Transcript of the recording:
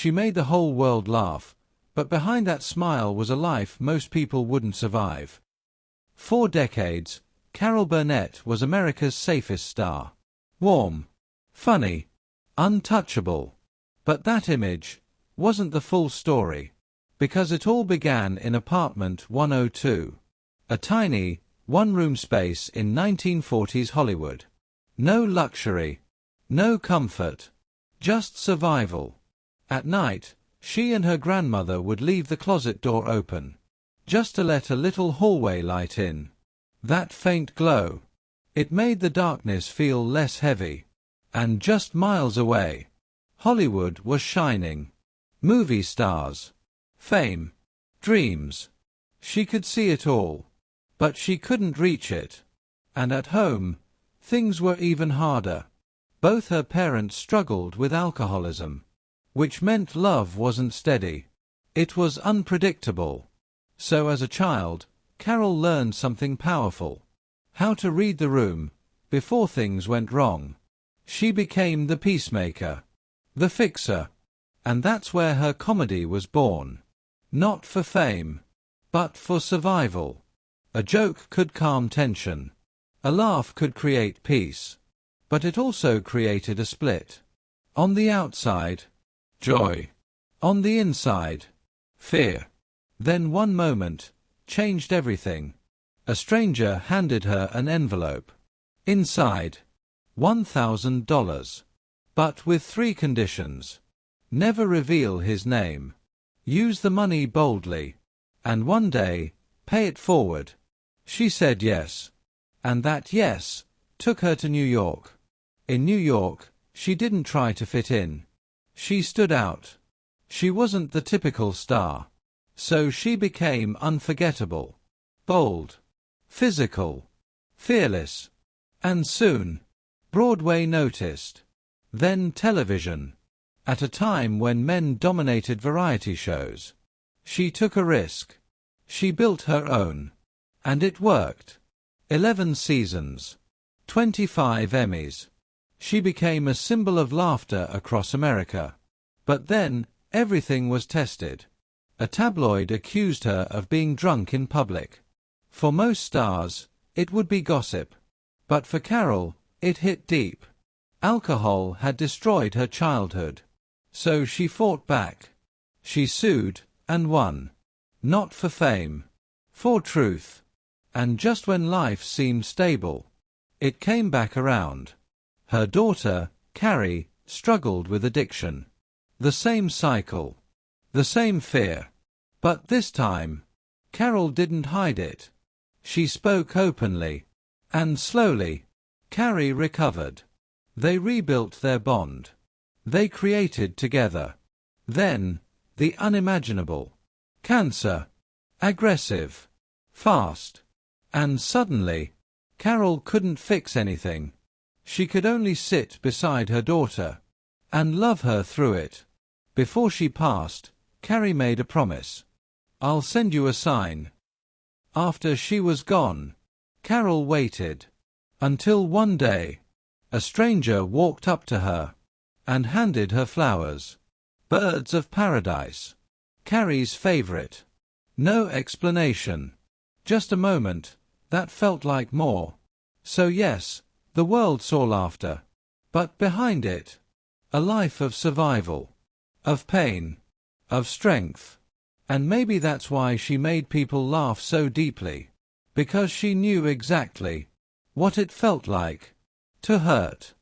She made the whole world laugh, but behind that smile was a life most people wouldn't survive. For decades, Carol Burnett was America's safest star. Warm, funny, untouchable. But that image wasn't the full story, because it all began in apartment 102, a tiny, one-room space in 1940s Hollywood. No luxury, no comfort, just survival. At night, she and her grandmother would leave the closet door open, just to let a little hallway light in. That faint glow, it made the darkness feel less heavy. And just miles away, Hollywood was shining. Movie stars, fame, dreams. She could see it all, but she couldn't reach it. And at home, things were even harder. Both her parents struggled with alcoholism, which meant love wasn't steady. It was unpredictable. So as a child, Carol learned something powerful: how to read the room before things went wrong. She became the peacemaker, the fixer. And that's where her comedy was born. Not for fame, but for survival. A joke could calm tension. A laugh could create peace. But it also created a split. On the outside, joy. On the inside, fear. Then one moment changed everything. A stranger handed her an envelope. Inside, $1,000. But with 3 conditions. Never reveal his name. Use the money boldly. And one day, pay it forward. She said yes. And that yes took her to New York. In New York, she didn't try to fit in. She stood out. She wasn't the typical star. So she became unforgettable. Bold. Physical. Fearless. And soon, Broadway noticed. Then television. At a time when men dominated variety shows. She took a risk. She built her own. And it worked. 11 seasons. 25 Emmys. She became a symbol of laughter across America. But then, everything was tested. A tabloid accused her of being drunk in public. For most stars, it would be gossip. But for Carol, it hit deep. Alcohol had destroyed her childhood. So she fought back. She sued, and won. Not for fame. For truth. And just when life seemed stable, it came back around. Her daughter, Carrie, struggled with addiction. The same cycle. The same fear. But this time, Carol didn't hide it. She spoke openly. And slowly, Carrie recovered. They rebuilt their bond. They created together. Then, the unimaginable. Cancer. Aggressive. Fast. And suddenly, Carol couldn't fix anything. She could only sit beside her daughter. And love her through it. Before she passed, Carrie made a promise. I'll send you a sign. After she was gone, Carol waited. Until one day, a stranger walked up to her and handed her flowers. Birds of paradise. Carrie's favorite. No explanation. Just a moment that felt like more. So yes, the world saw laughter. But behind it, a life of survival. Of pain. Of strength. And maybe that's why she made people laugh so deeply. Because she knew exactly what it felt like to hurt.